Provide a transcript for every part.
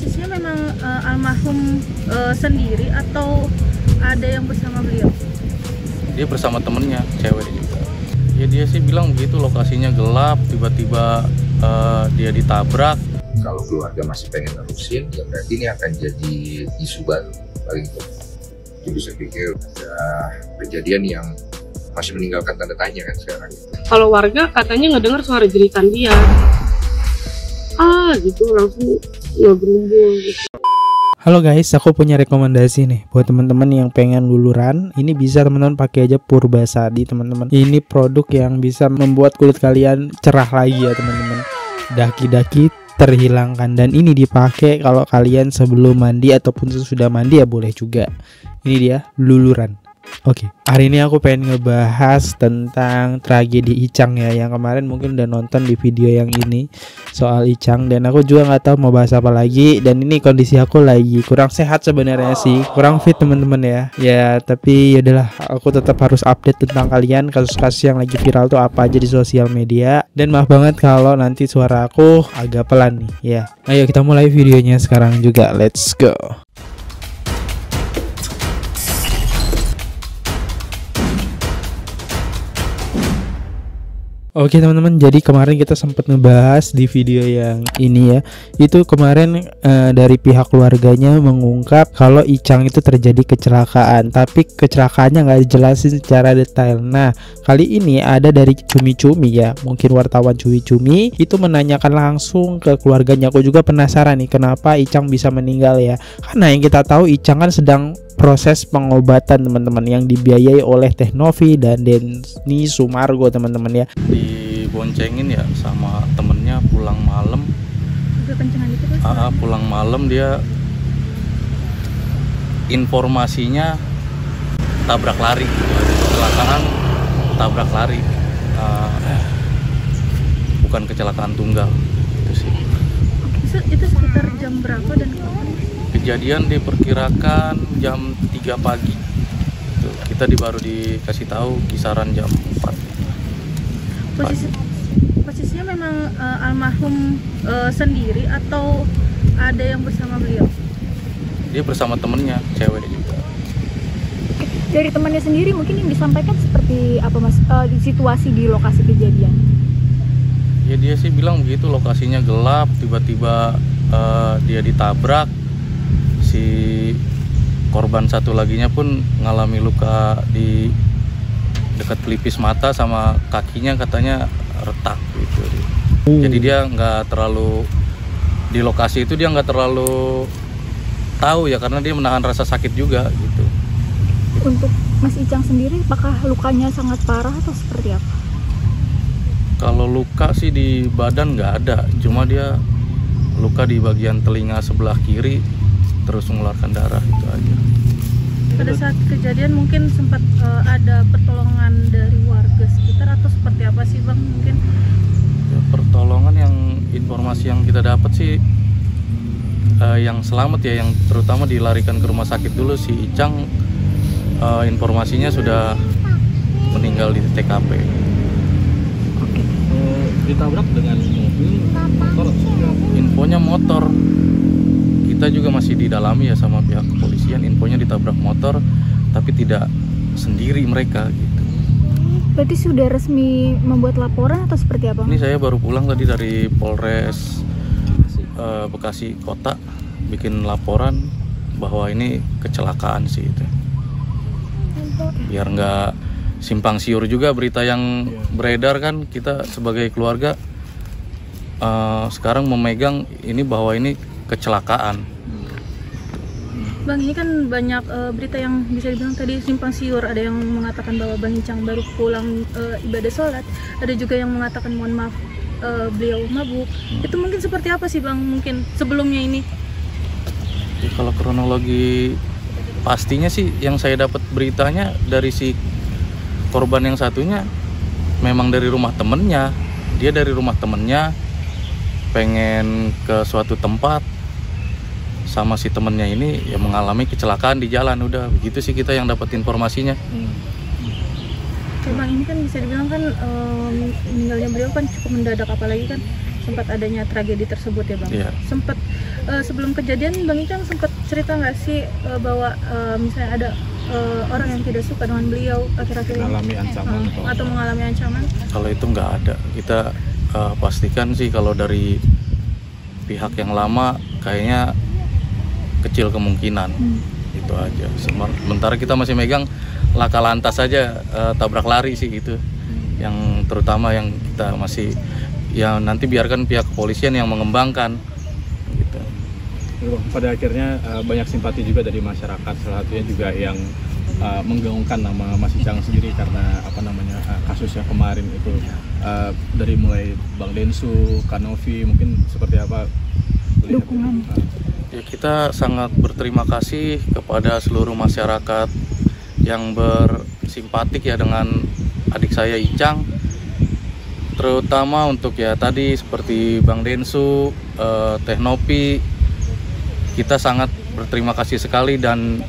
Posisinya memang almarhum sendiri atau ada yang bersama beliau? Dia bersama temennya, cewek juga. Ya dia sih bilang begitu, lokasinya gelap, tiba-tiba dia ditabrak. Kalau keluarga masih pengen nerusin, ya berarti ini akan jadi isu baru paling itu. Jadi saya pikir ada kejadian yang masih meninggalkan tanda tanya kan sekarang. Kalau warga katanya ngedengar suara jeritan dia, gitu langsung ngegerumbul gitu. Halo guys, aku punya rekomendasi nih buat teman-teman yang pengen luluran. Ini bisa teman-teman pakai aja Purbasadi teman-teman. Ini produk yang bisa membuat kulit kalian cerah lagi ya teman-teman. Daki-daki terhilangkan, dan ini dipakai kalau kalian sebelum mandi ataupun sesudah mandi ya boleh juga. Ini dia luluran. Oke, hari ini aku pengen ngebahas tentang tragedi Icang ya, yang kemarin mungkin udah nonton di video yang ini soal Icang, dan aku juga nggak tahu mau bahas apa lagi. Dan ini kondisi aku lagi kurang sehat sebenarnya sih, kurang fit teman-teman ya. Ya tapi yaudahlah, aku tetap harus update tentang kalian kasus-kasus yang lagi viral tuh apa aja di sosial media. Dan maaf banget kalau nanti suara aku agak pelan nih ya. Ayo kita mulai videonya sekarang juga, let's go. Oke teman-teman, jadi kemarin kita sempat ngebahas di video yang ini ya. Itu kemarin dari pihak keluarganya mengungkap kalau Icang itu terjadi kecelakaan, tapi kecelakaannya nggak dijelasin secara detail. Nah, kali ini ada dari Cumi-Cumi ya, mungkin wartawan Cumi-Cumi itu menanyakan langsung ke keluarganya. Aku juga penasaran nih kenapa Icang bisa meninggal ya. Karena yang kita tahu Icang kan sedang proses pengobatan teman-teman yang dibiayai oleh Teh Novi dan Denny Sumargo teman-teman ya. Diboncengin ya sama temennya pulang malam. Pulang malam dia informasinya tabrak lari, kecelakaan tabrak lari, bukan kecelakaan tunggal itu sih. Itu sekitar jam berapa dan kapan? Kejadian diperkirakan jam 3 pagi. Tuh, kita baru dikasih tahu kisaran jam 4. Posisinya memang almarhum sendiri atau ada yang bersama beliau? Dia bersama temennya, cewek juga. Dari temannya sendiri mungkin yang disampaikan seperti apa mas, di situasi di lokasi kejadian? Ya dia sih bilang begitu, lokasinya gelap, tiba-tiba dia ditabrak. Si korban satu laginya pun mengalami luka di dekat pelipis mata sama kakinya, katanya retak gitu. Jadi dia nggak terlalu di lokasi itu, dia nggak terlalu tahu ya, karena dia menahan rasa sakit juga gitu. Untuk Mas Icang sendiri, apakah lukanya sangat parah atau seperti apa? Kalau luka sih di badan nggak ada, cuma dia luka di bagian telinga sebelah kiri terus mengeluarkan darah, itu aja. Pada saat kejadian mungkin sempat ada pertolongan dari warga sekitar atau seperti apa sih bang mungkin? Ya, pertolongan yang informasi yang kita dapat sih yang selamat ya, yang terutama dilarikan ke rumah sakit dulu. Si Icang informasinya sudah meninggal di TKP. Oke. Ditabrak dengan mobil, motor? Infonya motor. Kita juga masih didalami ya sama pihak kepolisian, infonya ditabrak motor tapi tidak sendiri mereka gitu. Berarti sudah resmi membuat laporan atau seperti apa? Ini saya baru pulang tadi dari Polres Bekasi Kota, bikin laporan bahwa ini kecelakaan sih itu. Biar nggak simpang siur juga berita yang beredar kan, kita sebagai keluarga sekarang memegang ini bahwa ini kecelakaan. Bang, ini kan banyak berita yang bisa dibilang tadi simpang siur. Ada yang mengatakan bahwa Bang Icang baru pulang ibadah sholat. Ada juga yang mengatakan mohon maaf beliau mabuk. Itu mungkin seperti apa sih Bang mungkin sebelumnya ini? Ya, kalau kronologi pastinya sih yang saya dapat beritanya dari si korban yang satunya memang dari rumah temennya. Dia dari rumah temennya pengen ke suatu tempat sama si temennya ini ya mengalami kecelakaan di jalan. Udah begitu sih kita yang dapat informasinya. Bang, ini kan bisa dibilang kan meninggalnya beliau kan cukup mendadak, apalagi kan sempat adanya tragedi tersebut ya Bang. Iya. Sempat Sebelum kejadian Bang Icang sempat cerita nggak sih bahwa misalnya ada orang yang tidak suka dengan beliau akhir-akhir ini Mengalami ancaman atau mengalami ancaman? Kalau itu nggak ada, kita pastikan sih kalau dari pihak yang lama kayaknya kecil kemungkinan. Itu aja. Sementara kita masih megang laka lantas saja, tabrak lari sih itu. Yang terutama yang kita masih, ya nanti biarkan pihak kepolisian yang mengembangkan gitu. Pada akhirnya banyak simpati juga dari masyarakat, salah satunya juga yang menggaungkan nama Mas Icang sendiri karena kasusnya kemarin itu, dari mulai Bang Densu, Kanovi, mungkin seperti apa Dukungan. Ya, kita sangat berterima kasih kepada seluruh masyarakat yang bersimpatik ya dengan adik saya Icang, terutama untuk ya tadi seperti Bang Densu, Teh Nopi. Kita sangat berterima kasih sekali, dan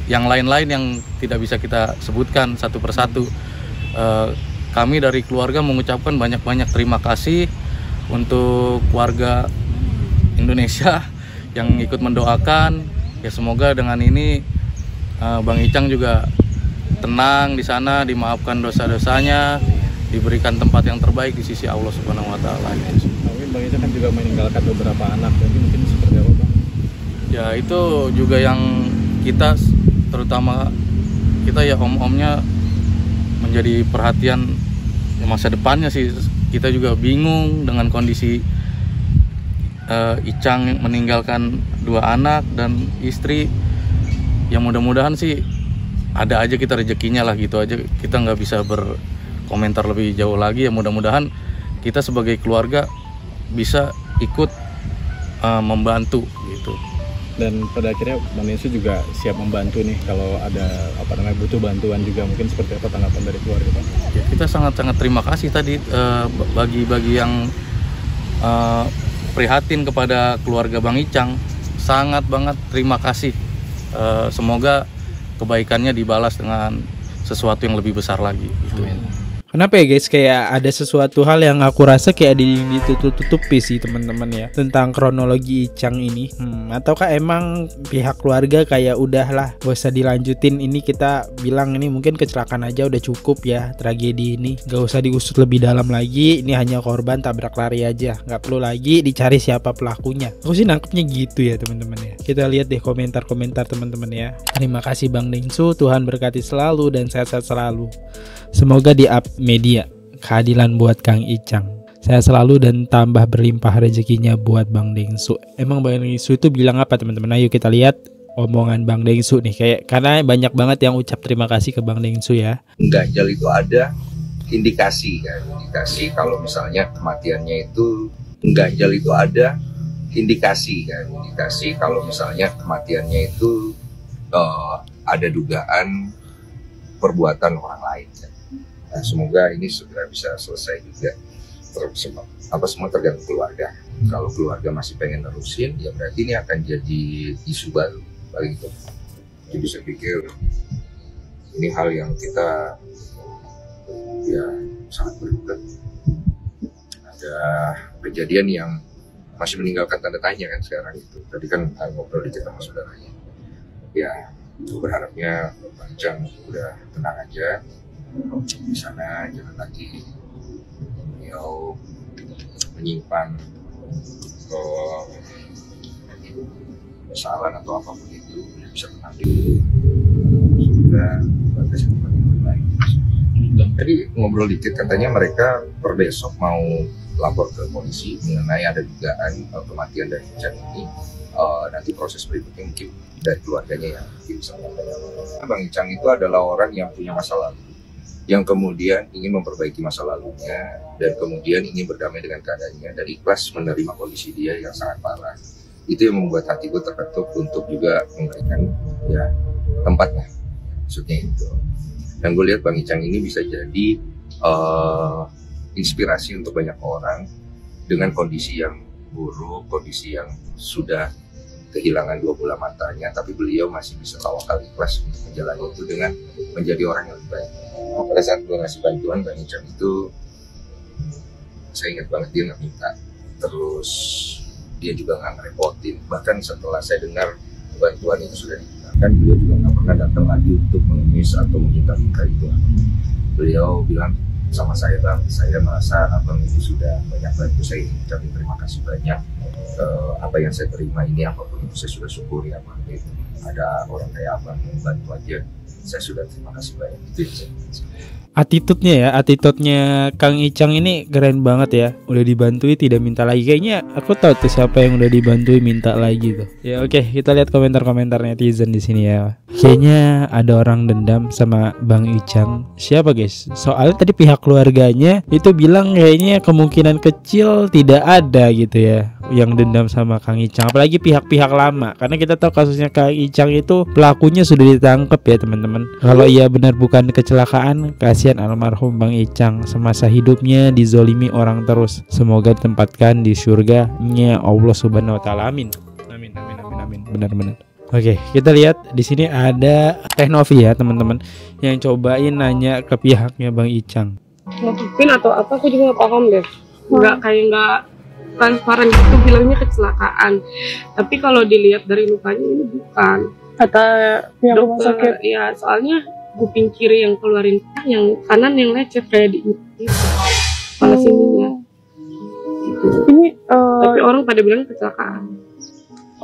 yang lain-lain yang tidak bisa kita sebutkan satu persatu. Kami dari keluarga mengucapkan banyak-banyak terima kasih untuk warga Indonesia yang ikut mendoakan. Ya semoga dengan ini Bang Icang juga tenang di sana, dimaafkan dosa-dosanya, diberikan tempat yang terbaik di sisi Allah Subhanahu wa taala. Mungkin Bang Icang kan juga meninggalkan beberapa anak, jadi mungkin seperti apa Bang? Ya itu juga yang kita, terutama kita ya om-omnya, menjadi perhatian masa depannya sih. Kita juga bingung dengan kondisi Icang meninggalkan 2 anak dan istri. Ya mudah-mudahan sih ada aja kita rezekinya lah, gitu aja. Kita nggak bisa berkomentar lebih jauh lagi. Ya mudah-mudahan kita sebagai keluarga bisa ikut membantu gitu. Dan pada akhirnya Bang Densu juga siap membantu nih kalau ada butuh bantuan juga, mungkin seperti apa tanggapan dari keluarga Bang? Ya, kita sangat-sangat terima kasih tadi bagi yang prihatin kepada keluarga Bang Icang. Sangat banget terima kasih. Semoga kebaikannya dibalas dengan sesuatu yang lebih besar lagi gitu. Kenapa ya guys, kayak ada sesuatu hal yang aku rasa kayak ditutup-tutupi sih teman-teman ya, tentang kronologi Icang ini. Ataukah emang pihak keluarga kayak udahlah gak usah dilanjutin, ini kita bilang ini mungkin kecelakaan aja udah cukup ya, tragedi ini gak usah diusut lebih dalam lagi, ini hanya korban tabrak lari aja, gak perlu lagi dicari siapa pelakunya. Aku sih nangkepnya gitu ya teman-teman ya. Kita lihat deh komentar-komentar teman-teman ya. Terima kasih Bang Densu, Tuhan berkati selalu dan sehat-sehat selalu. Semoga di up media keadilan buat Kang Icang. Saya selalu dan tambah berlimpah rezekinya buat Bang Densu. Emang Bang Densu itu bilang apa teman-teman? Ayo kita lihat omongan Bang Densu nih. Karena banyak banget yang ucap terima kasih ke Bang Densu ya. Ganjal itu ada indikasi kan, indikasi kalau misalnya kematiannya itu ganjal itu ada indikasi kan, indikasi kalau misalnya kematiannya itu ada dugaan perbuatan orang lain kan. Nah, semoga ini segera bisa selesai juga. Semua tergantung keluarga. Kalau keluarga masih pengen nerusin, ya berarti ini akan jadi isu baru paling itu. Jadi saya pikir ini hal yang kita ya sangat berduka. Ada kejadian yang masih meninggalkan tanda tanya kan sekarang itu. Tadi kan ngobrol dikit sama saudaranya. Ya berharapnya Bang Icang udah tenang aja di sana, jangan lagi beliau menyimpan kesalahan atau apapun itu, beliau bisa tenang dulu. Sudah batas yang terbaik. Tadi ngobrol dikit, katanya mereka per besok mau lapor ke polisi mengenai ada dugaan kematian dari Icang ini. Nanti proses berikutnya mungkin dari keluarganya yang mungkin bisa menyampaikan. Bang Icang itu adalah orang yang punya masa lalu, yang kemudian ingin memperbaiki masa lalunya dan kemudian ingin berdamai dengan keadaannya dan ikhlas menerima kondisi dia yang sangat parah. Itu yang membuat hatiku terketuk untuk juga memberikan ya tempatnya, maksudnya itu. Dan gue lihat Bang Icang ini bisa jadi inspirasi untuk banyak orang dengan kondisi yang buruk, kondisi yang sudah kehilangan 2 bola matanya, tapi beliau masih bisa tawakal ikhlas untuk menjalani itu dengan menjadi orang yang lebih baik. Pada saat gue ngasih bantuan Bang Icang itu, saya ingat banget dia nggak minta, terus dia juga nggak ngerepotin. Bahkan setelah saya dengar bantuan itu sudah digunakan, beliau juga nggak pernah datang lagi untuk mengemis atau meminta-minta itu. Beliau bilang sama saya, Bang, saya merasa abang ini sudah banyak bantu saya, ucapin terima kasih banyak. Apa yang saya terima ini apapun itu saya sudah syukuri, abang. Ada orang kayak abang yang bantu aja, saya sudah terima kasih banyak. Itu yang saya Attitude-nya Kang Icang ini keren banget ya. Udah dibantui tidak minta lagi. Kayaknya aku tahu tuh siapa yang udah dibantui minta lagi tuh. Ya oke, kita lihat komentar-komentar netizen di sini ya. Kayaknya ada orang dendam sama Bang Icang. Siapa guys? Soalnya tadi pihak keluarganya itu bilang kayaknya kemungkinan kecil tidak ada gitu ya yang dendam sama Kang Icang. Apalagi pihak-pihak lama. Karena kita tahu kasusnya Kang Icang itu pelakunya sudah ditangkap ya teman-teman. Kalau ia benar bukan kecelakaan, kasihan almarhum Bang Icang semasa hidupnya dizolimi orang terus. Semoga ditempatkan di surga-Nya Allah Subhanahu wa taala. Amin. Amin amin amin amin. Benar-benar. Oke, kita lihat di sini ada Teh Novi ya teman-teman yang cobain nanya ke pihaknya Bang Icang. Mungkin atau apa aku juga nggak paham deh. Nggak transparan gitu, bilangnya kecelakaan. Tapi kalau dilihat dari lukanya ini bukan. Kata pihak rumah sakit. Ya soalnya kuping kiri yang keluarin, yang kanan yang lecet kayak di kepala sininya. Gitu. Ini Tapi orang pada bilang kecelakaan.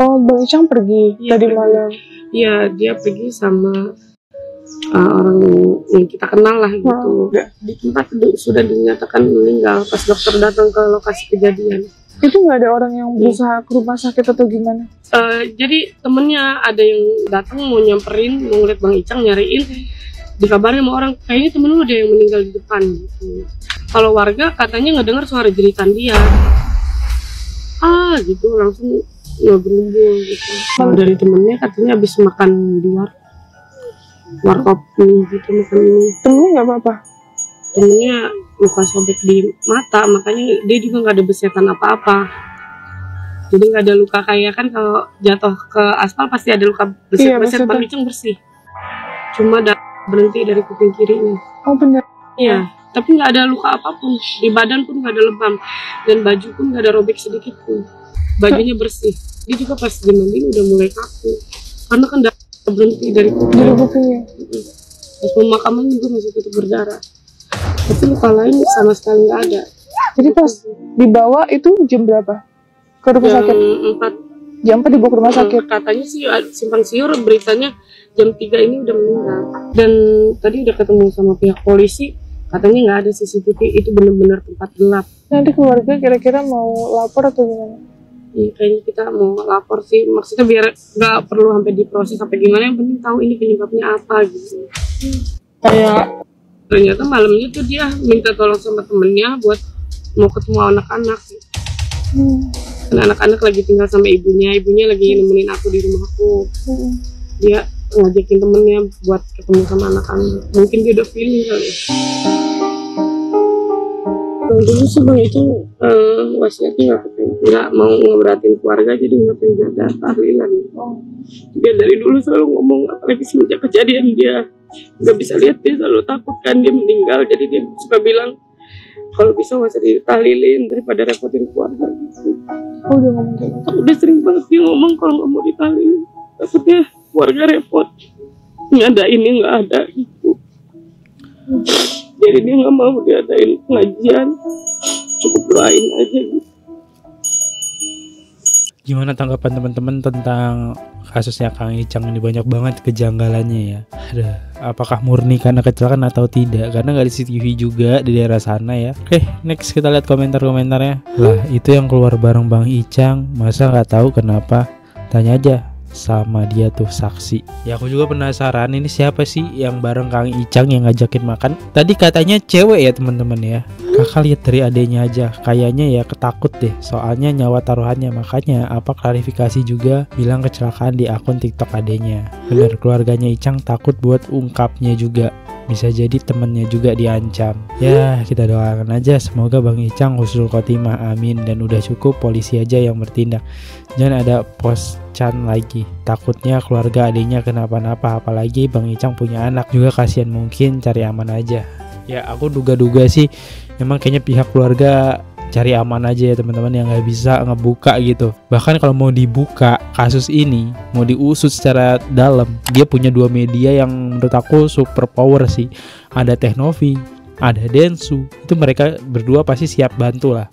Bang Icang pergi tadi malam. Iya, dia pergi sama orang yang kita kenal lah gitu. Di tempat sudah dinyatakan meninggal pas dokter datang ke lokasi kejadian. Itu nggak ada orang yang berusaha ke rumah sakit atau gimana? Jadi temennya ada yang datang mau nyamperin, mau ngeliat Bang Icang nyariin, dikabarin sama orang kayaknya temen lu ada yang meninggal di depan gitu. Kalau warga katanya ngedengar suara jeritan dia, gitu langsung ngegerumbul gitu. Kalau dari temennya katanya habis makan di warkop gitu, makan ini. Temennya nggak apa-apa? Temennya luka sobek di mata, makanya dia juga nggak ada besetan apa-apa. Jadi nggak ada luka kayak kan kalau jatuh ke aspal pasti ada luka beset-beset. Bang Icang bersih, cuma berhenti dari kuping kirinya. Oh benar? Iya, tapi nggak ada luka apapun, di badan pun nggak ada lebam, dan baju pun nggak ada robek sedikit pun. Bajunya bersih. Dia juga pas dimandi udah mulai kaku, karena kan udah berhenti dari kupingnya. Pas pemakaman juga masih tetap berdarah. Tapi luka lain sama sekali nggak ada. Jadi pas dibawa itu jam berapa? Ke rumah sakit? Jam 4 dibawa ke rumah sakit? Katanya sih simpang siur beritanya jam 3 ini udah meninggal. Dan tadi udah ketemu sama pihak polisi, katanya nggak ada CCTV, itu benar-benar tempat gelap. Nanti keluarga kira-kira mau lapor atau gimana? Iya, kayaknya kita mau lapor sih, maksudnya biar nggak perlu sampai diproses sampai gimana, yang penting tahu ini penyebabnya apa gitu. Kayak ternyata malamnya tuh dia minta tolong sama temennya buat mau ketemu anak-anak. Karena anak-anak lagi tinggal sama ibunya lagi nemenin aku di rumah aku. Dia ngajakin temennya buat ketemu sama anak-anak. Mungkin dia udah feeling kali. Dulu sih Bang itu wasiatnya nggak mau ngeberatin keluarga, jadi nggak pengen ada tahlilan. Dia dari dulu selalu ngomong, apalagi semenjak kejadian dia nggak bisa lihat, dia selalu takut kan dia meninggal, jadi dia suka bilang kalau bisa nggak usah ditahlilin daripada repotin keluarga gitu. Oh udah ngomong kayak gitu? Udah sering banget dia ngomong kalau nggak mau ditahlilin, takutnya keluarga repot, nggak ada ini nggak ada gitu. Jadi dia nggak mau diadain pengajian, cukup doain aja gitu. Gimana tanggapan teman-teman tentang kasusnya Kang Icang ini? Banyak banget kejanggalannya ya. Apakah murni karena kecelakaan atau tidak? Karena nggak di CCTV juga di daerah sana ya. Oke, next kita lihat komentar-komentarnya. Lah itu yang keluar bareng Bang Icang, masa nggak tahu kenapa? Tanya aja sama dia tuh saksi. Ya aku juga penasaran ini siapa sih yang bareng Kang Icang yang ngajakin makan. Tadi katanya cewek ya teman-teman ya. Kakak lihat dari adenya aja, kayaknya ya ketakut deh, soalnya nyawa taruhannya. Makanya apa klarifikasi juga bilang kecelakaan di akun TikTok adenya. Bener, keluarganya Icang takut buat ungkapnya juga. Bisa jadi temennya juga diancam. Ya kita doakan aja semoga Bang Icang husnul khotimah, amin. Dan udah cukup polisi aja yang bertindak, jangan ada poscan lagi. Takutnya keluarga adiknya kenapa-napa, apalagi Bang Icang punya anak juga, kasihan, mungkin cari aman aja. Ya aku duga-duga sih memang kayaknya pihak keluarga cari aman aja ya teman-teman, yang nggak bisa ngebuka gitu. Bahkan kalau mau dibuka kasus ini, mau diusut secara dalam, dia punya 2 media yang menurut aku super power sih. Ada Teknovi, ada Densu. Itu mereka berdua pasti siap bantu lah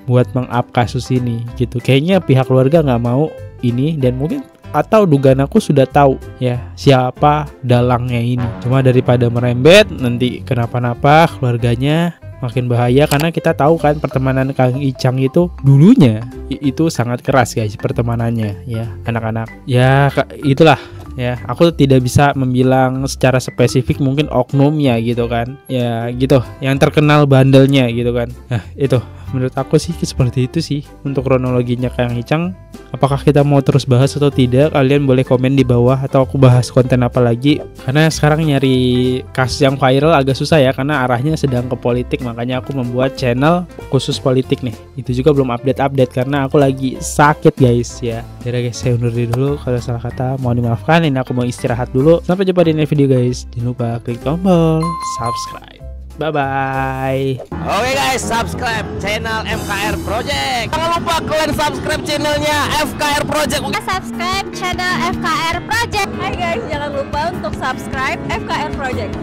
buat meng-up kasus ini gitu. Kayaknya pihak keluarga nggak mau ini, dan mungkin atau dugaan aku sudah tahu ya siapa dalangnya ini. Cuma daripada merembet nanti kenapa-napa keluarganya, makin bahaya. Karena kita tahu kan pertemanan Kang Icang itu dulunya itu sangat keras guys pertemanannya ya anak-anak. Ya itulah ya, aku tidak bisa membilang secara spesifik, mungkin oknumnya gitu kan. Ya gitu, yang terkenal bandelnya gitu kan. Nah itu menurut aku sih seperti itu sih untuk kronologinya Kang Icang. Apakah kita mau terus bahas atau tidak? Kalian boleh komen di bawah, atau aku bahas konten apa lagi. Karena sekarang nyari kasus yang viral agak susah ya, karena arahnya sedang ke politik. Makanya aku membuat channel khusus politik nih. Itu juga belum update-update karena aku lagi sakit guys ya. Jadi guys, saya undur diri dulu. Kalau salah kata mohon dimaafkan. Ini aku mau istirahat dulu. Sampai jumpa di next video guys. Jangan lupa klik tombol subscribe. Bye-bye. Oke guys, subscribe channel FKR Project. Jangan lupa kalian subscribe channelnya FKR Project. Subscribe channel FKR Project. Hai guys, jangan lupa untuk subscribe FKR Project.